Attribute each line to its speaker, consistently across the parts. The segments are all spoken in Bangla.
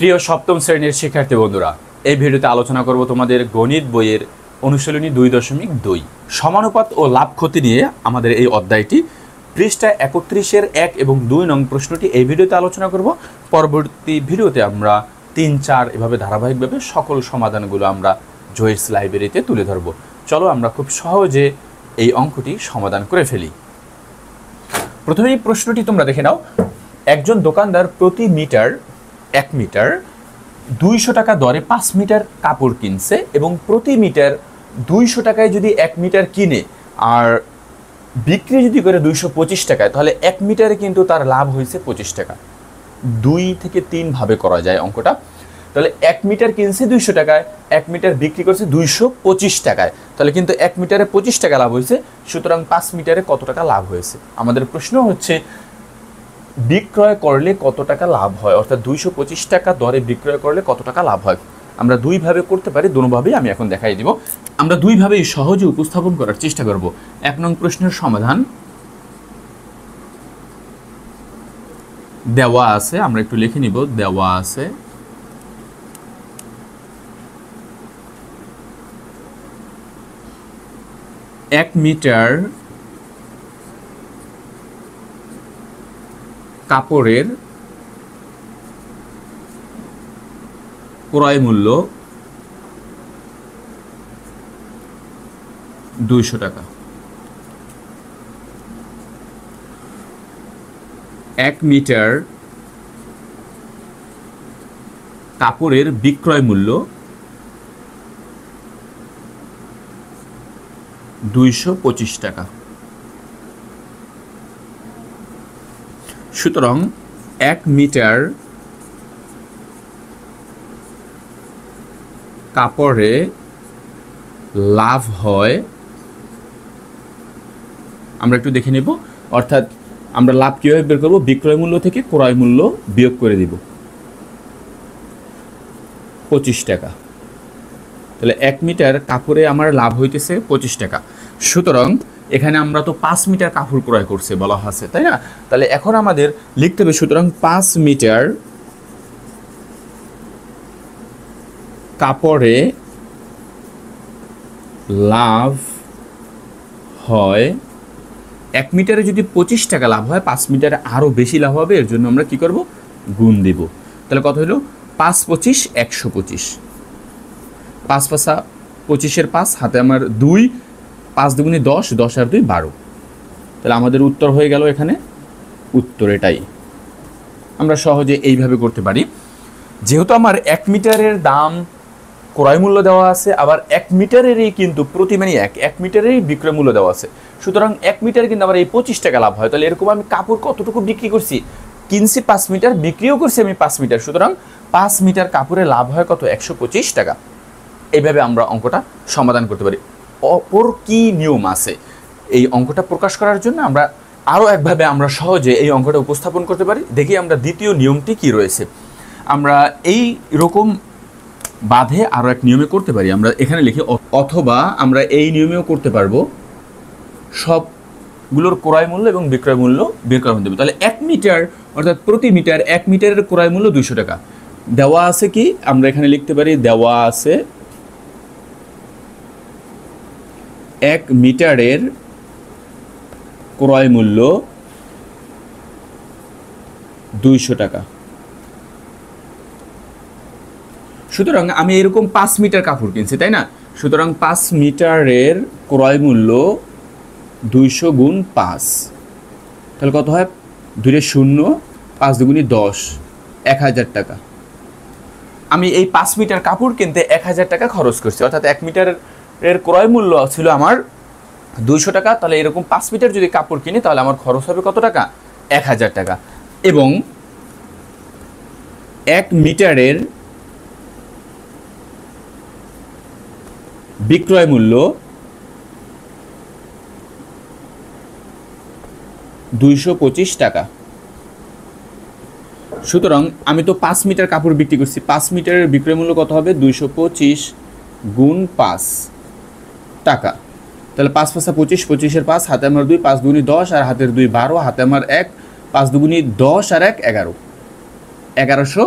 Speaker 1: প্রিয় সপ্তম শ্রেণীর শিক্ষার্থী বন্ধুরা, এই ভিডিওতে আলোচনা করব তোমাদের গণিত বইয়ের অনুশীলনী 2.2 সমানুপাত ও লাভ ক্ষতি নিয়ে আমাদের এই অধ্যায়টি। পৃষ্ঠা 31-এর 1 এবং 2 নং প্রশ্নটি এই ভিডিওতে আলোচনা করব। পরবর্তী ভিডিওতে আমরা 3, 4 এভাবে ধারাবাহিকভাবে সকল সমাধানগুলো আমরা জয়েস লাইব্রেরিতে তুলে ধরব। চলো আমরা খুব সহজে এই অঙ্কটি সমাধান করে ফেলি। প্রথমে এই প্রশ্নটি তোমরা দেখে নাও। একজন দোকানদার প্রতি মিটার 1 মিটার 200 টাকা দরে 5 মিটার কাপড় কিনছে এবং প্রতি মিটার 200 টাকায় যদি 1 মিটার কিনে আর বিক্রি যদি করে 225 টাকায়, তাহলে 1 মিটারে কিন্তু তার লাভ হয়েছে 25 টাকা। 2 থেকে 3 ভাবে করা যায় অঙ্কটা। তাহলে 1 মিটার কিনছে 200 টাকায়, 1 মিটার বিক্রি করছে 225 টাকায়, তাহলে কিন্তু 1 মিটারে 25 টাকা লাভ হয়েছে। সুতরাং 5 মিটারে কত টাকা লাভ হয়েছে? আমাদের প্রশ্ন হচ্ছে বিক্রয় করলে কত টাকা লাভ হয়, অর্থাৎ 225 টাকা দরে বিক্রয় করলে কত টাকা লাভ হয়। আমরা দুইভাবে করতে পারি, দুভাবেই আমি এখন দেখাই দিব। আমরা দুইভাবেই সহজে উপস্থাপন করার চেষ্টা করব। 1 নং প্রশ্নের সমাধান দেওয়া আছে, আমরা একটু লিখে নিব। দেওয়া আছে এক মিটার কাপড়ের ক্রয় মূল্য 200 টাকা। 1 মিটার কাপড়ের বিক্রয় মূল্য 225 টাকা। সুতরাং 1 মিটার কাপড়ে লাভ হয়, আমরা একটু দেখে নেব। অর্থাৎ আমরা লাভ কিভাবে বের করব? বিক্রয় মূল্য থেকে ক্রয় মূল্য বিয়োগ করে দিব, 25 টাকা। তাহলে 1 মিটার কাপড়ে আমার লাভ হইতেছে 25 টাকা। সুতরাং এখানে আমরা তো 5 মিটার কাপড় ক্রয় করছে বলা আছে, তাই না? তাহলে এখন আমাদের লিখতে হবে, সুতরাং 5 মিটার কাপড়ে লাভ হয়। 1 মিটারে যদি 25 টাকা লাভ হয়, 5 মিটারে আরও বেশি লাভ হবে। এর জন্য আমরা কি করব? গুণ দিব। তাহলে কত হলো? 5 25 125। 5 5 25-এর 5, হাতে আমার 2, 5 দুগুণে 10, 10 আর 2 12। তাহলে আমাদের উত্তর হয়ে গেল এখানে। উত্তর এটাই। আমরা সহজে এইভাবে করতে পারি। যেহেতু আমার 1 মিটারের দাম ক্রয় মূল্য দেওয়া আছে, আবার 1 মিটারেরই কিন্তু প্রতি মানে 1 মিটারেরই বিক্রয় মূল্য দেওয়া আছে। সুতরাং 1 মিটারে কিন্তু আমার এই 25 টাকা লাভ হয়। তাহলে এরকম আমি কাপড় কতটুকু বিক্রি করছি? কিনছি 5 মিটার, বিক্রিও করছি আমি 5 মিটার। সুতরাং 5 মিটার কাপড়ে লাভ হয় কত? 125 টাকা। এইভাবে আমরা অঙ্কটা সমাধান করতে পারি। অপর কি নিয়ম আছে এই অঙ্কটা প্রকাশ করার জন্য? আমরা আরও একভাবে আমরা সহজে এই অঙ্কটা উপস্থাপন করতে পারি। দেখি আমরা দ্বিতীয় নিয়মটি কি রয়েছে। আমরা এই রকম বাঁধে আরও এক নিয়মে করতে পারি। আমরা এখানে লিখি, অথবা আমরা এই নিয়মেও করতে পারবো, সবগুলোর ক্রয় মূল্য এবং বিক্রয় মূল্য বের করা দেবে। তাহলে 1 মিটার অর্থাৎ প্রতি মিটার 1 মিটারের ক্রয় মূল্য 200 টাকা। দেওয়া আছে কি? আমরা এখানে লিখতে পারি, দেওয়া আছে 1 মিটারের ক্রয় মূল্য 200 টাকা। সুতরাং আমি এরকম 5 মিটার কাপড় কিনছি, তাই না? সুতরাং 5 মিটারের ক্রয় মূল্য 200 গুণ 5, তাহলে কত হয়? 2 রে 0, 5 দুগুণে 10, 1000 টাকা। আমি এই 5 মিটার কাপড় কিনতে 1000 টাকা খরচ করছি। অর্থাৎ 1 মিটারের ক্রয় মূল্য ছিল আমার 200 টাকা। তাহলে এরকম 5 মিটার যদি কাপড় কিনি, তাহলে আমার খরচ হবে কত টাকা? 1000 টাকা। এবং 1 মিটারের বিক্রয় মূল্য 225 টাকা। সুতরাং আমি তো 5 মিটার কাপড় বিক্রি করছি, 5 মিটারের বিক্রয় মূল্য কত হবে? 225 গুণ 5 টাকা। তাহলে 5 5 25, 25-এর 5, হাতে আমার 2, 5 দুগুণে 10 আর হাতের 2 12, হাতে আমার 1, 5 দুগুণে 10 আর 1 11, 1100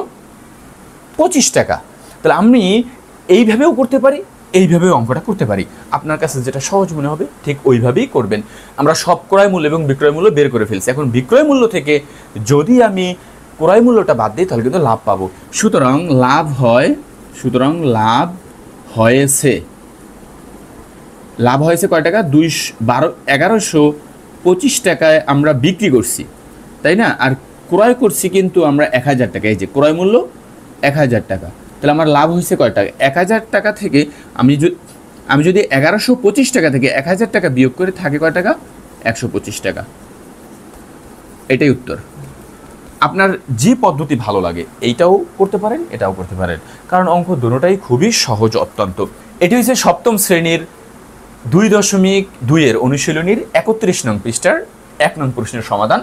Speaker 1: 25 টাকা। তাহলে আমি এইভাবেও করতে পারি, এইভাবেও অঙ্কটা করতে পারি। আপনার কাছে যেটা সহজ মনে হবে ঠিক ওইভাবেই করবেন। আমরা সব ক্রয় মূল্য এবং বিক্রয় মূল্য বের করে ফেলছি। এখন বিক্রয় মূল্য থেকে যদি আমি ক্রয় মূল্যটা বাদ দিই তাহলে কিন্তু লাভ পাবো। সুতরাং লাভ হয়েছে কয় টাকা? 1125 টাকায় আমরা বিক্রি করছি, তাই না? আর ক্রয় করছি কিন্তু আমরা 1000 টাকা। এই যে ক্রয় মূল্য 1000 টাকা, তাহলে আমার লাভ হয়েছে কয় টাকা? 1000 টাকা থেকে আমি যদি 1125 টাকা থেকে 1000 টাকা বিয়োগ করে থাকে কয় টাকা? 125 টাকা। এটাই উত্তর। আপনার যে পদ্ধতি ভালো লাগে এইটাও করতে পারেন, এটাও করতে পারেন, কারণ অঙ্ক দুটোটাই খুবই সহজ অত্যন্ত। এটি হচ্ছে সপ্তম শ্রেণীর 2.2 এর অনুশীলনীর 31 নং পৃষ্ঠার 1 নং প্রশ্নের সমাধান।